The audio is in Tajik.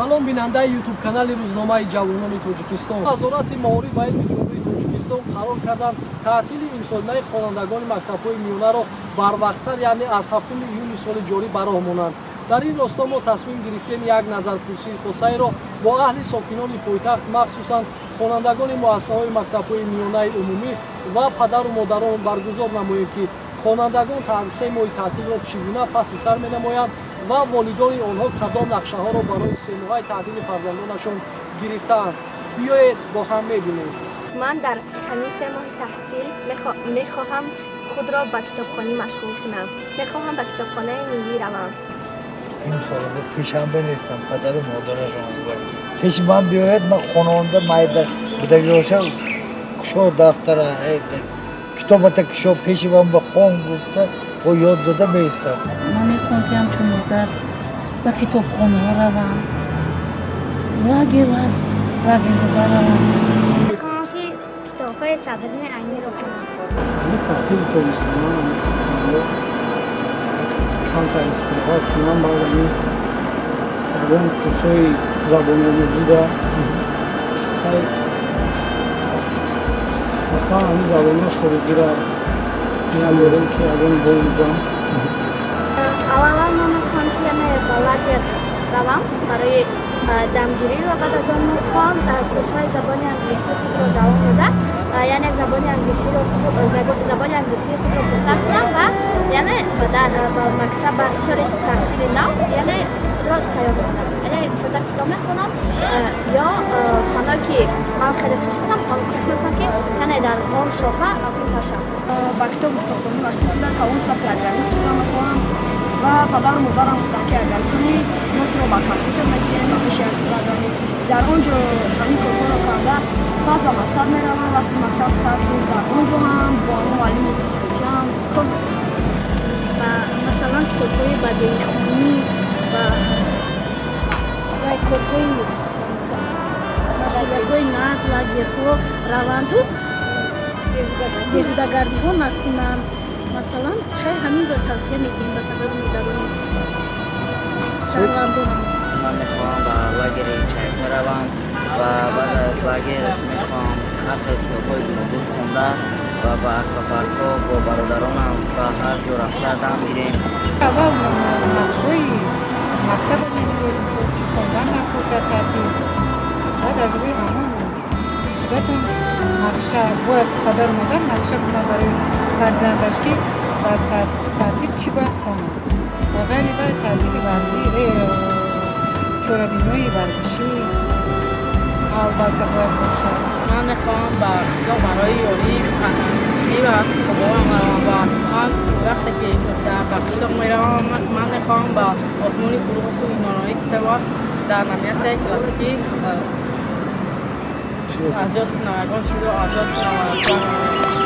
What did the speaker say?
салом бинандаи ютуб канали рӯзномаи ҷавонони тоҷикистон. назорати маориф ва илми ҷомеаи тоҷикистон қарор карданд таътили имсолинаи хонандагони мактабҳои миёнаро барвақттар яъне аз 7 июни соли ҷорӣ ба роҳ монанд. дар ин росто мо тасмим гирифтем як назарпурсии хусаеро бо аҳли сокинони пойтахт махсусан хонандагони муассисаҳои мактабҳои миёнаи умумӣ ва падару модарон баргузор намоем ки хонандагон 3 моҳи таътилро чӣ гуна паси сар менамоянд ва волидони онҳо кадом нақшаҳоро барои 3 моҳаи таътили фарзандонашон гирифтаанд. биёед бо ҳам мебинем. ман дар ҳамин 3 моҳи таҳсил мехоҳам худро ба китобхонӣ машғул кунам. мехоҳам ба китобхонаи миллӣ равам. امسال با پیشنبه نیستم پدر و مادرشون بود پیش من بیاید من خانواده مایده بودگی باشه کشو دفتر کتابت کشو پیش من به خون گفته و یاد داده بیستم من میخوام که همچون مادر به کتابخانه ها روم لاگر هست لاگر رو بروم میخوام که کتاب‌های صدرین عینی رو کنم. همین تعطیل تابستان کمتر استراحت کنم بعد اون کورس‌های زبان‌آموزی را اصلا همین زبان‌ها خارجی را نیاز دارم که اون بآموزم. اولا من میخوام که با لاگر روم برای دمگیری و بعد از آن میخوام کورس‌های زبان انگلیسی خود را دوام بده یعنی زبان انگلیسی خود را پختر کنم و یعنی با مکتب سر تحصیل نو یعنی خود را تیار کنم یعنی مثلا کتاب میخونم یا فنا که من خیلی سوسیستم من کوشش میکنم که یعنی در آن ساحه افزونتر شم. با کتابخونی مشغول بودم تا اون تا پروگرامیست شدم میخوام و پدر و مادرم گفتن که اگر چونی ما تو رو با کامپیوتر میتونیم با پیش پروگرامیست در اونجا همین کارها رو کرده پس با مکتب میروم وقتی مکتب سر شد در اونجا هم با اون معلمی که چیزم خب و مثلا کتاب‌های بدیهی‌خوانی و کارهای مشغولیت‌های نظم لاگرها روند و بیهوده‌گردی‌ها نکنند. مثلا خیلی همین رو توصیه می‌کنیم به پدر و مادران شهروندان. من میخوام با لاگر چای‌ها روم و بعد از لاگر میخوام هر خیلی کتاب‌های گوناگون خونده و با اکواپارک‌ها با برادرانم و هر جا رفته دم گیریم. اول نقشه‌های مکتب می‌بینیم چی خوندن نکوشت تعطیل بعد از روی همون بهتون نقشه باید پدر و مادر نقشه کنه برای فرزندش که باید تعطیل چی باید خونه و غیری باید تعطیل ورزی چورابینوی ورزشی البته باید باشه. من میخوام با کتاب برای یاری و بابام و من وقتی که در پاکستان میروم من میخوام با آزمون فروغ سوینانوی کتاب است در نمیت کلاسیکی آزاد کنم چیز رو آزاد کنم